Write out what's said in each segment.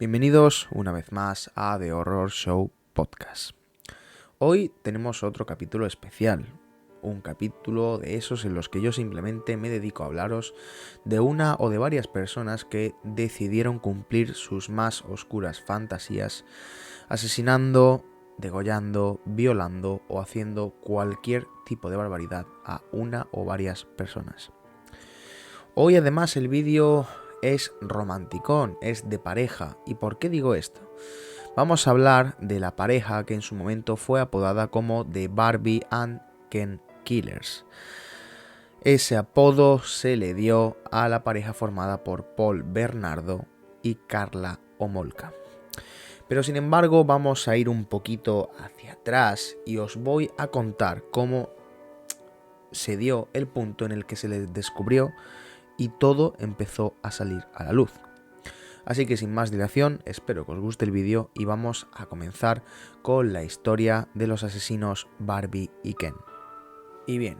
Bienvenidos una vez más a The Horror Show Podcast. Hoy tenemos otro capítulo especial, un capítulo de esos en los que yo simplemente me dedico a hablaros de una o de varias personas que decidieron cumplir sus más oscuras fantasías, asesinando, degollando, violando o haciendo cualquier tipo de barbaridad a una o varias personas. Hoy además el vídeo es romanticón, es de pareja. ¿Y por qué digo esto? Vamos a hablar de la pareja que en su momento fue apodada como The Barbie and Ken Killers. Ese apodo se le dio a la pareja formada por Paul Bernardo y Karla Homolka. Pero sin embargo vamos a ir un poquito hacia atrás y os voy a contar cómo se dio el punto en el que se les descubrió y todo empezó a salir a la luz. Así que sin más dilación, espero que os guste el vídeo y vamos a comenzar con la historia de los asesinos Barbie y Ken. Y bien,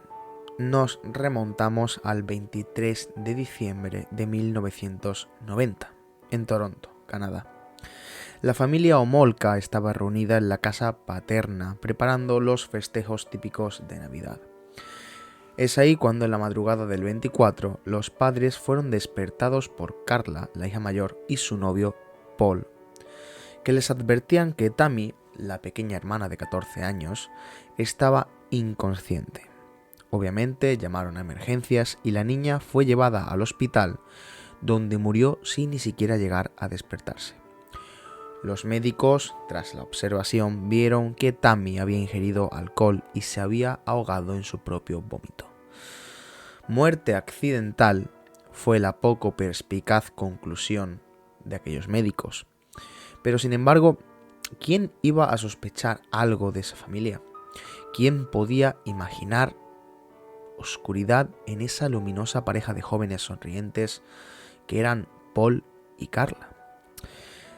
nos remontamos al 23 de diciembre de 1990, en Toronto, Canadá. La familia Homolka estaba reunida en la casa paterna preparando los festejos típicos de Navidad. Es ahí cuando en la madrugada del 24 los padres fueron despertados por Karla, la hija mayor, y su novio, Paul, que les advertían que Tammy, la pequeña hermana de 14 años, estaba inconsciente. Obviamente llamaron a emergencias y la niña fue llevada al hospital, donde murió sin ni siquiera llegar a despertarse. Los médicos, tras la observación, vieron que Tammy había ingerido alcohol y se había ahogado en su propio vómito. Muerte accidental fue la poco perspicaz conclusión de aquellos médicos. Pero sin embargo, ¿quién iba a sospechar algo de esa familia? ¿Quién podía imaginar oscuridad en esa luminosa pareja de jóvenes sonrientes que eran Paul y Karla?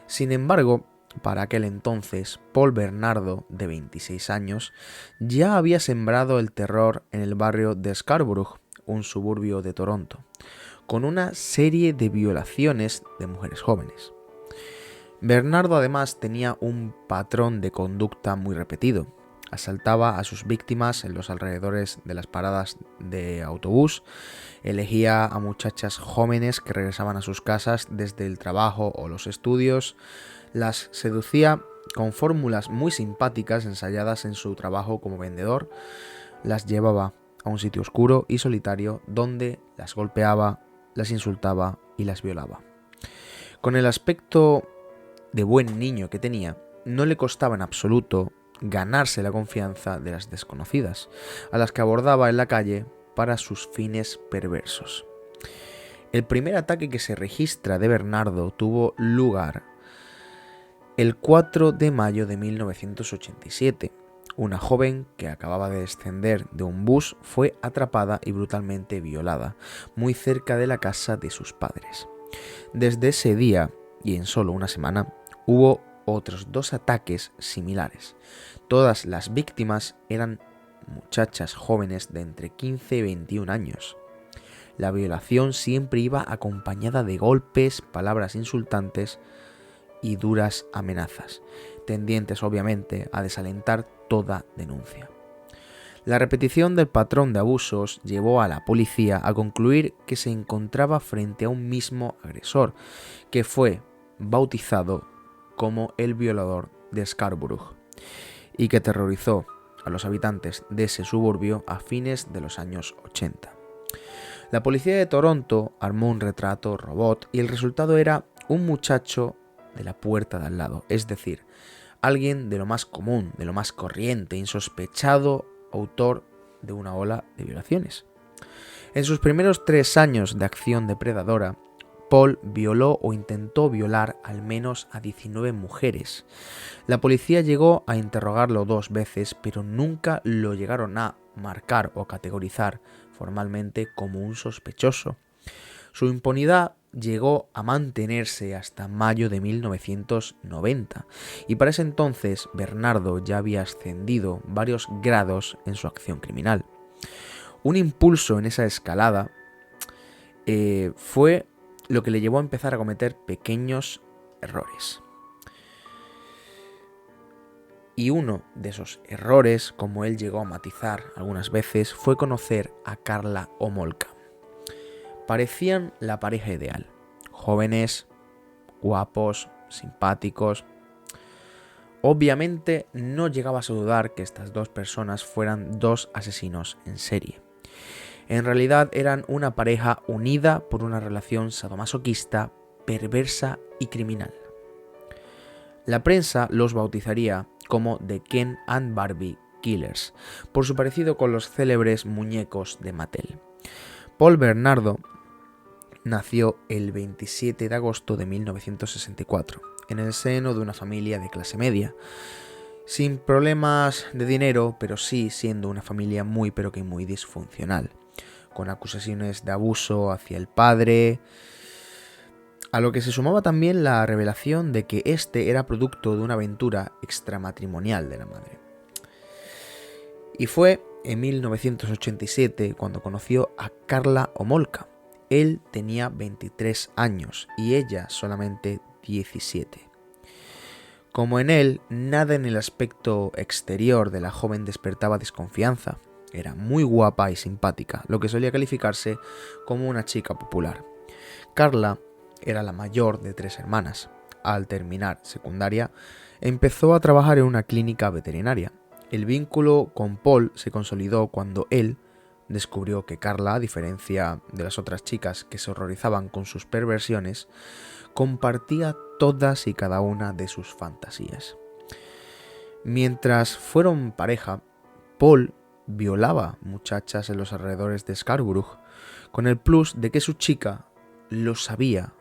Sin embargo, para aquel entonces, Paul Bernardo, de 26 años, ya había sembrado el terror en el barrio de Scarborough, un suburbio de Toronto, con una serie de violaciones de mujeres jóvenes. Bernardo además tenía un patrón de conducta muy repetido. Asaltaba a sus víctimas en los alrededores de las paradas de autobús, elegía a muchachas jóvenes que regresaban a sus casas desde el trabajo o los estudios, las seducía con fórmulas muy simpáticas ensayadas en su trabajo como vendedor, las llevaba a un sitio oscuro y solitario donde las golpeaba, las insultaba y las violaba. Con el aspecto de buen niño que tenía, no le costaba en absoluto ganarse la confianza de las desconocidas, a las que abordaba en la calle para sus fines perversos. El primer ataque que se registra de Bernardo tuvo lugar el 4 de mayo de 1987. Una joven que acababa de descender de un bus fue atrapada y brutalmente violada, muy cerca de la casa de sus padres. Desde ese día, y en solo una semana, hubo otros 2 ataques similares. Todas las víctimas eran muchachas jóvenes de entre 15 y 21 años. La violación siempre iba acompañada de golpes, palabras insultantes y duras amenazas, tendientes obviamente a desalentar toda denuncia. La repetición del patrón de abusos llevó a la policía a concluir que se encontraba frente a un mismo agresor, que fue bautizado como el violador de Scarborough, y que terrorizó a los habitantes de ese suburbio a fines de los años 80. La policía de Toronto armó un retrato robot y el resultado era un muchacho de la puerta de al lado, es decir, alguien de lo más común, de lo más corriente, insospechado, autor de una ola de violaciones. En sus primeros 3 años de acción depredadora, Paul violó o intentó violar al menos a 19 mujeres. La policía llegó a interrogarlo 2 veces, pero nunca lo llegaron a marcar o categorizar formalmente como un sospechoso. Su impunidad llegó a mantenerse hasta mayo de 1990 y para ese entonces Bernardo ya había ascendido varios grados en su acción criminal. Un impulso en esa escalada fue lo que le llevó a empezar a cometer pequeños errores. Y uno de esos errores, como él llegó a matizar algunas veces, fue conocer a Karla Homolka. Parecían la pareja ideal, jóvenes, guapos, simpáticos. Obviamente no llegaba a dudar que estas dos personas fueran dos asesinos en serie. En realidad eran una pareja unida por una relación sadomasoquista, perversa y criminal. La prensa los bautizaría como The Ken and Barbie Killers, por su parecido con los célebres muñecos de Mattel. Paul Bernardo nació el 27 de agosto de 1964, en el seno de una familia de clase media, sin problemas de dinero, pero sí siendo una familia muy pero que muy disfuncional, con acusaciones de abuso hacia el padre, a lo que se sumaba también la revelación de que este era producto de una aventura extramatrimonial de la madre. Y fue en 1987 cuando conoció a Karla Homolka. Él tenía 23 años y ella solamente 17. Como en él, nada en el aspecto exterior de la joven despertaba desconfianza. Era muy guapa y simpática, lo que solía calificarse como una chica popular. Karla era la mayor de 3 hermanas. Al terminar secundaria, empezó a trabajar en una clínica veterinaria. El vínculo con Paul se consolidó cuando él descubrió que Karla, a diferencia de las otras chicas que se horrorizaban con sus perversiones, compartía todas y cada una de sus fantasías. Mientras fueron pareja, Paul violaba muchachas en los alrededores de Scarborough, con el plus de que su chica lo sabía,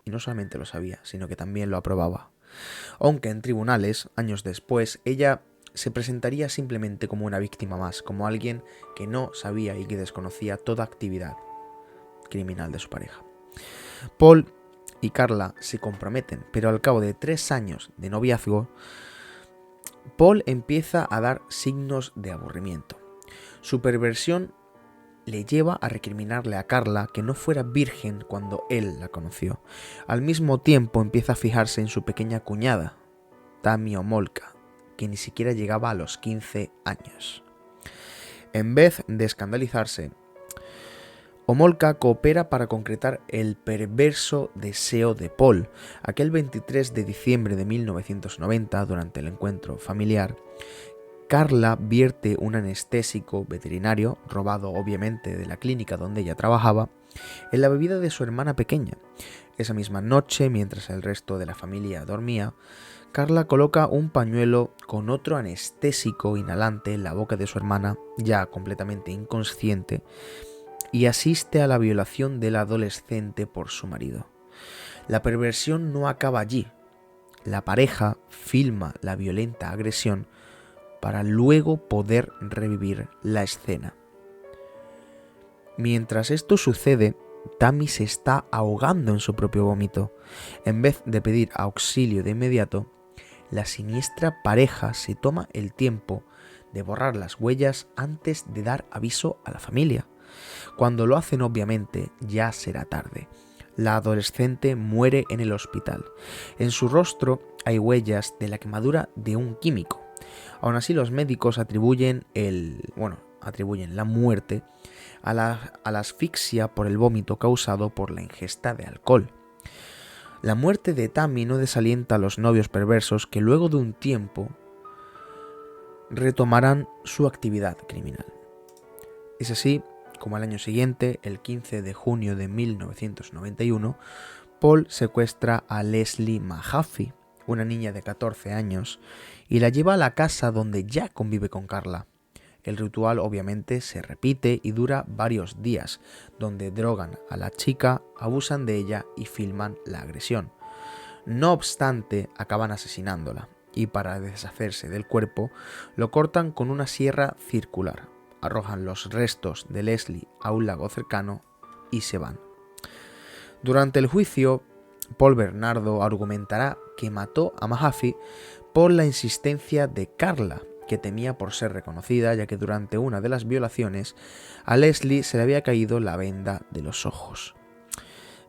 y no solamente lo sabía, sino que también lo aprobaba. Aunque en tribunales, años después, ella se presentaría simplemente como una víctima más, como alguien que no sabía y que desconocía toda actividad criminal de su pareja. Paul y Karla se comprometen, pero al cabo de 3 años de noviazgo, Paul empieza a dar signos de aburrimiento. Su perversión le lleva a recriminarle a Karla que no fuera virgen cuando él la conoció. Al mismo tiempo empieza a fijarse en su pequeña cuñada, Tammy Homolka, que ni siquiera llegaba a los 15 años. En vez de escandalizarse, Homolka coopera para concretar el perverso deseo de Paul. Aquel 23 de diciembre de 1990, durante el encuentro familiar, Karla vierte un anestésico veterinario, robado obviamente de la clínica donde ella trabajaba, en la bebida de su hermana pequeña. Esa misma noche, mientras el resto de la familia dormía, Karla coloca un pañuelo con otro anestésico inhalante en la boca de su hermana, ya completamente inconsciente, y asiste a la violación del adolescente por su marido. La perversión no acaba allí. La pareja filma la violenta agresión para luego poder revivir la escena. Mientras esto sucede, Tammy se está ahogando en su propio vómito. En vez de pedir auxilio de inmediato, la siniestra pareja se toma el tiempo de borrar las huellas antes de dar aviso a la familia. Cuando lo hacen, obviamente, ya será tarde. La adolescente muere en el hospital. En su rostro hay huellas de la quemadura de un químico. Aún así, los médicos atribuyen la muerte a la asfixia por el vómito causado por la ingesta de alcohol. La muerte de Tammy no desalienta a los novios perversos que luego de un tiempo retomarán su actividad criminal. Es así como al año siguiente, el 15 de junio de 1991, Paul secuestra a Leslie Mahaffey, una niña de 14 años, y la lleva a la casa donde ya convive con Karla. El ritual obviamente se repite y dura varios días, donde drogan a la chica, abusan de ella y filman la agresión. No obstante, acaban asesinándola, y para deshacerse del cuerpo, lo cortan con una sierra circular. Arrojan los restos de Leslie a un lago cercano y se van. Durante el juicio, Paul Bernardo argumentará que mató a Mahaffey por la insistencia de Karla, que temía por ser reconocida, ya que durante una de las violaciones a Leslie se le había caído la venda de los ojos.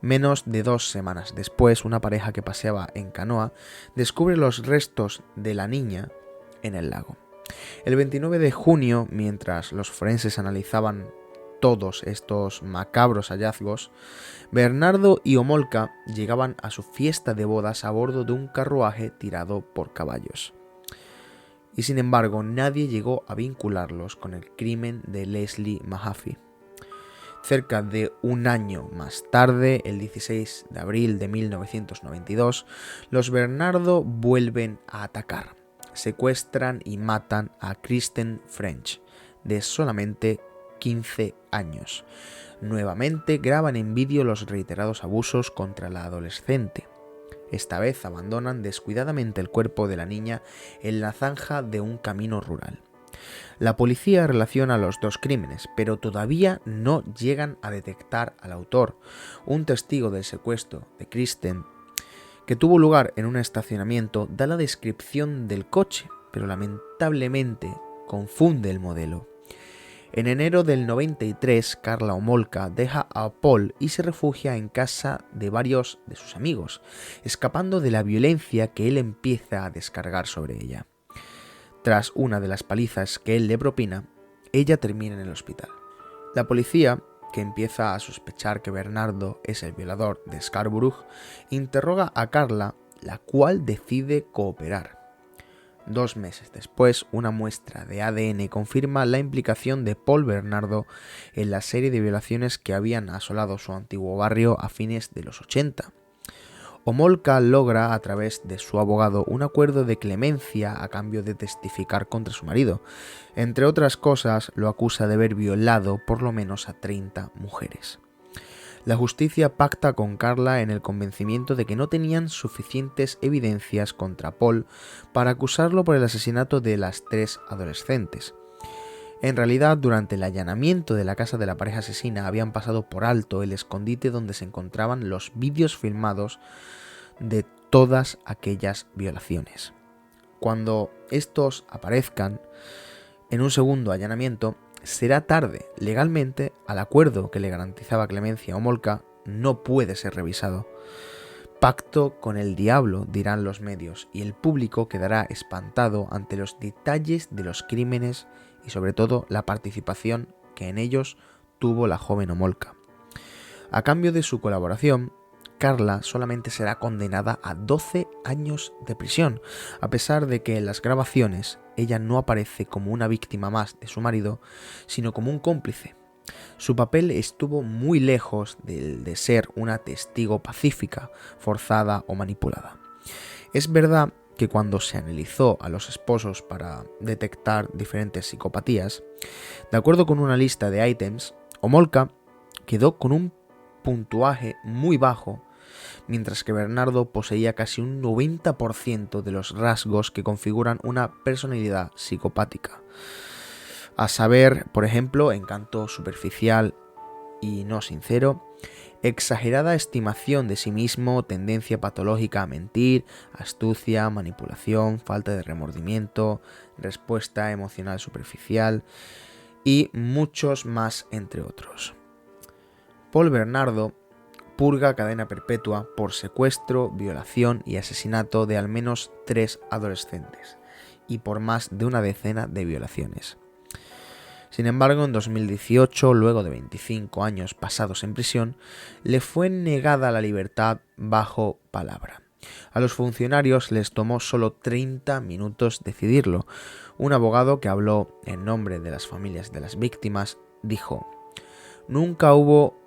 Menos de 2 semanas después, una pareja que paseaba en canoa descubre los restos de la niña en el lago. El 29 de junio, mientras los forenses analizaban todos estos macabros hallazgos, Bernardo y Homolka llegaban a su fiesta de bodas a bordo de un carruaje tirado por caballos. Y sin embargo, nadie llegó a vincularlos con el crimen de Leslie Mahaffey. Cerca de un año más tarde, el 16 de abril de 1992, los Bernardo vuelven a atacar. Secuestran y matan a Kristen French, de solamente 15 años. Nuevamente graban en vídeo los reiterados abusos contra la adolescente. Esta vez abandonan descuidadamente el cuerpo de la niña en la zanja de un camino rural. La policía relaciona los dos crímenes, pero todavía no llegan a detectar al autor. Un testigo del secuestro de Kristen, que tuvo lugar en un estacionamiento, da la descripción del coche, pero lamentablemente confunde el modelo. En enero del 93, Karla Homolka deja a Paul y se refugia en casa de varios de sus amigos, escapando de la violencia que él empieza a descargar sobre ella. Tras una de las palizas que él le propina, ella termina en el hospital. La policía, que empieza a sospechar que Bernardo es el violador de Scarborough, interroga a Karla, la cual decide cooperar. 2 meses después, una muestra de ADN confirma la implicación de Paul Bernardo en la serie de violaciones que habían asolado su antiguo barrio a fines de los 80. Homolka logra, a través de su abogado, un acuerdo de clemencia a cambio de testificar contra su marido. Entre otras cosas, lo acusa de haber violado por lo menos a 30 mujeres. La justicia pacta con Karla en el convencimiento de que no tenían suficientes evidencias contra Paul para acusarlo por el asesinato de las 3 adolescentes. En realidad, durante el allanamiento de la casa de la pareja asesina habían pasado por alto el escondite donde se encontraban los vídeos filmados de todas aquellas violaciones. Cuando estos aparezcan en un segundo allanamiento, será tarde. Legalmente, al acuerdo que le garantizaba clemencia a Homolka no puede ser revisado. Pacto con el diablo, dirán los medios, y el público quedará espantado ante los detalles de los crímenes y sobre todo la participación que en ellos tuvo la joven Homolka. A cambio de su colaboración, Karla solamente será condenada a 12 años de prisión, a pesar de que en las grabaciones ella no aparece como una víctima más de su marido, sino como un cómplice. Su papel estuvo muy lejos de ser una testigo pacífica, forzada o manipulada. Es verdad que cuando se analizó a los esposos para detectar diferentes psicopatías, de acuerdo con una lista de ítems, Homolka quedó con un puntuaje muy bajo, mientras que Bernardo poseía casi un 90% de los rasgos que configuran una personalidad psicopática. A saber, por ejemplo, encanto superficial y no sincero, exagerada estimación de sí mismo, tendencia patológica a mentir, astucia, manipulación, falta de remordimiento, respuesta emocional superficial y muchos más, entre otros. Paul Bernardo purga cadena perpetua por secuestro, violación y asesinato de al menos 3 adolescentes y por más de una decena de violaciones. Sin embargo, en 2018, luego de 25 años pasados en prisión, le fue negada la libertad bajo palabra. A los funcionarios les tomó solo 30 minutos decidirlo. Un abogado que habló en nombre de las familias de las víctimas dijo: "Nunca hubo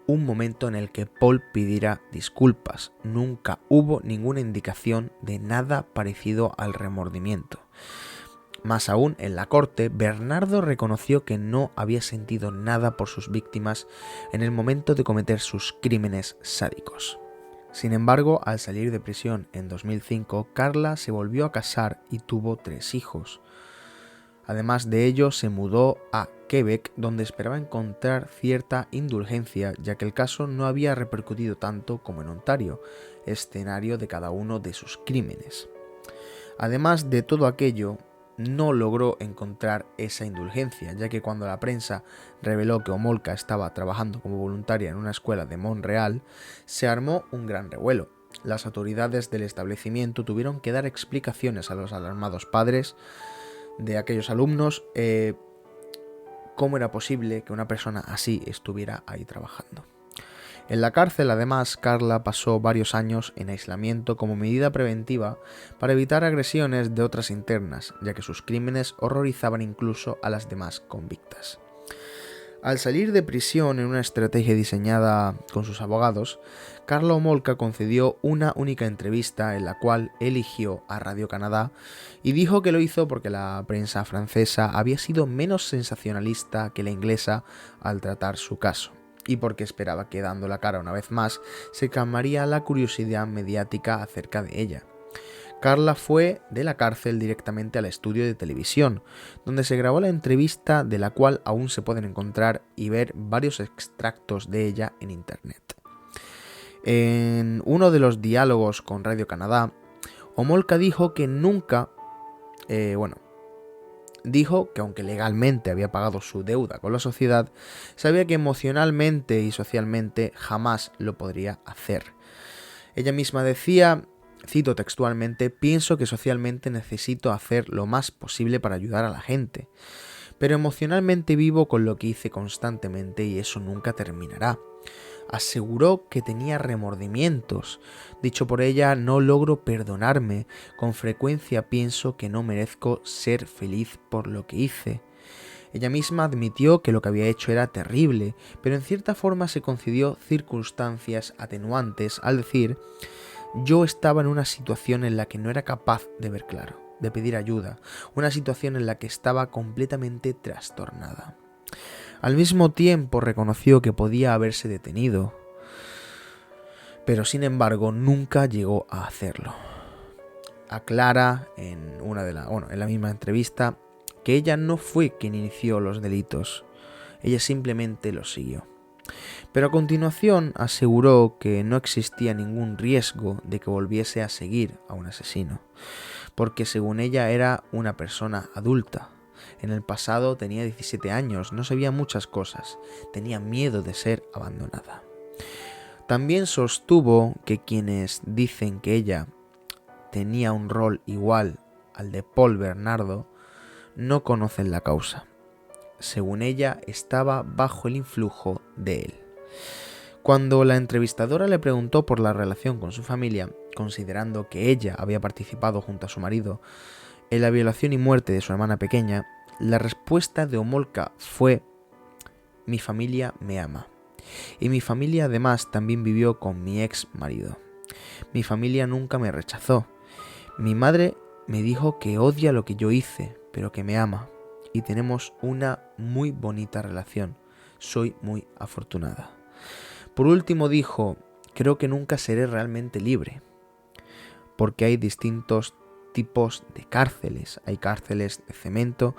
un momento en el que Paul pidiera disculpas. Nunca hubo ninguna indicación de nada parecido al remordimiento". Más aún, en la corte, Bernardo reconoció que no había sentido nada por sus víctimas en el momento de cometer sus crímenes sádicos. Sin embargo, al salir de prisión en 2005, Karla se volvió a casar y tuvo 3 hijos. Además de ello, se mudó a Quebec, donde esperaba encontrar cierta indulgencia, ya que el caso no había repercutido tanto como en Ontario, escenario de cada uno de sus crímenes. Además de todo aquello, no logró encontrar esa indulgencia, ya que cuando la prensa reveló que Homolka estaba trabajando como voluntaria en una escuela de Montreal, se armó un gran revuelo. Las autoridades del establecimiento tuvieron que dar explicaciones a los alarmados padres de aquellos alumnos cómo era posible que una persona así estuviera ahí trabajando. En la cárcel, además, Carla pasó varios años en aislamiento como medida preventiva para evitar agresiones de otras internas, ya que sus crímenes horrorizaban incluso a las demás convictas. Al salir de prisión en una estrategia diseñada con sus abogados, Carla Homolka concedió una única entrevista en la cual eligió a Radio-Canadá y dijo que lo hizo porque la prensa francesa había sido menos sensacionalista que la inglesa al tratar su caso, y porque esperaba que, dando la cara una vez más, se calmaría la curiosidad mediática acerca de ella. Carla fue de la cárcel directamente al estudio de televisión, donde se grabó la entrevista, de la cual aún se pueden encontrar y ver varios extractos de ella en internet. En uno de los diálogos con Radio-Canadá, Homolka dijo que dijo que aunque legalmente había pagado su deuda con la sociedad, sabía que emocionalmente y socialmente jamás lo podría hacer. Ella misma decía, cito textualmente: pienso que socialmente necesito hacer lo más posible para ayudar a la gente, pero emocionalmente vivo con lo que hice constantemente y eso nunca terminará. Aseguró que tenía remordimientos. Dicho por ella, no logro perdonarme. Con frecuencia pienso que no merezco ser feliz por lo que hice. Ella misma admitió que lo que había hecho era terrible, pero en cierta forma se concedió circunstancias atenuantes al decir: yo estaba en una situación en la que no era capaz de ver claro, de pedir ayuda, una situación en la que estaba completamente trastornada. Al mismo tiempo reconoció que podía haberse detenido, pero sin embargo nunca llegó a hacerlo. Aclara en la misma entrevista que ella no fue quien inició los delitos, ella simplemente los siguió. Pero a continuación aseguró que no existía ningún riesgo de que volviese a seguir a un asesino, porque según ella era una persona adulta. En el pasado tenía 17 años, no sabía muchas cosas, tenía miedo de ser abandonada. También sostuvo que quienes dicen que ella tenía un rol igual al de Paul Bernardo no conocen la causa. Según ella, estaba bajo el influjo de él. Cuando la entrevistadora le preguntó por la relación con su familia, considerando que ella había participado junto a su marido en la violación y muerte de su hermana pequeña, la respuesta de Homolka fue: mi familia me ama. Y mi familia además también vivió con mi ex marido. Mi familia nunca me rechazó. Mi madre me dijo que odia lo que yo hice, pero que me ama. Y tenemos una muy bonita relación. Soy muy afortunada. Por último dijo: creo que nunca seré realmente libre, porque hay distintos tipos de cárceles. Hay cárceles de cemento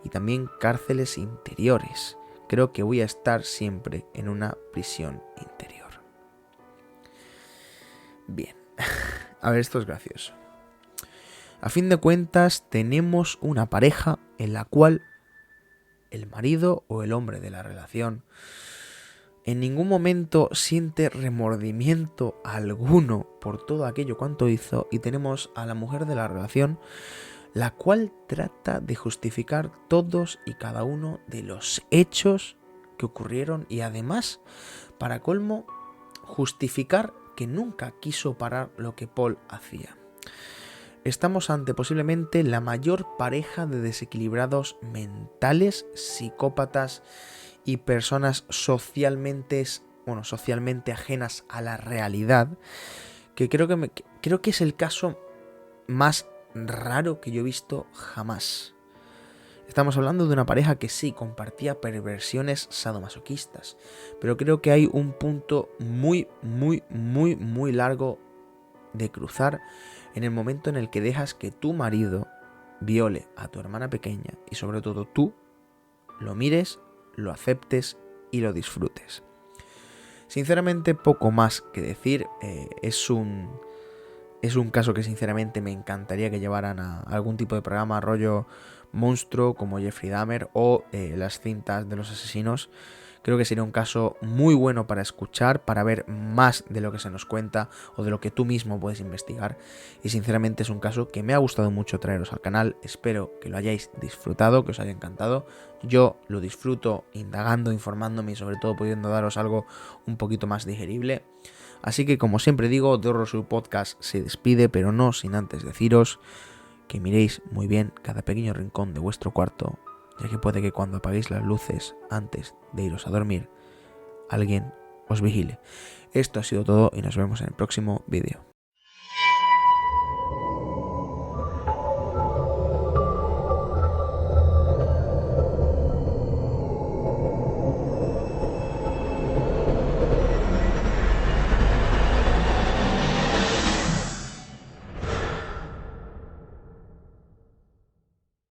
y también cárceles interiores. Creo que voy a estar siempre en una prisión interior. Bien, a ver, esto es gracioso. A fin de cuentas, tenemos una pareja en la cual el marido o el hombre de la relación en ningún momento siente remordimiento alguno por todo aquello cuanto hizo, y tenemos a la mujer de la relación, la cual trata de justificar todos y cada uno de los hechos que ocurrieron y además, para colmo, justificar que nunca quiso parar lo que Paul hacía. Estamos ante posiblemente la mayor pareja de desequilibrados mentales, psicópatas y personas socialmente ajenas a la realidad, que creo que es el caso más raro que yo he visto jamás. Estamos hablando de una pareja que sí compartía perversiones sadomasoquistas, pero creo que hay un punto muy largo de cruzar en el momento en el que dejas que tu marido viole a tu hermana pequeña y sobre todo tú lo mires, lo aceptes y lo disfrutes. Sinceramente, poco más que decir. Es Es un caso que sinceramente me encantaría que llevaran a algún tipo de programa rollo monstruo como Jeffrey Dahmer o las cintas de los asesinos. Creo que sería un caso muy bueno para escuchar, para ver más de lo que se nos cuenta o de lo que tú mismo puedes investigar. Y sinceramente es un caso que me ha gustado mucho traeros al canal. Espero que lo hayáis disfrutado, que os haya encantado. Yo lo disfruto indagando, informándome y sobre todo pudiendo daros algo un poquito más digerible. Así que como siempre digo, The Horror Show Podcast se despide, pero no sin antes deciros que miréis muy bien cada pequeño rincón de vuestro cuarto, ya que puede que cuando apaguéis las luces antes de iros a dormir, alguien os vigile. Esto ha sido todo y nos vemos en el próximo vídeo.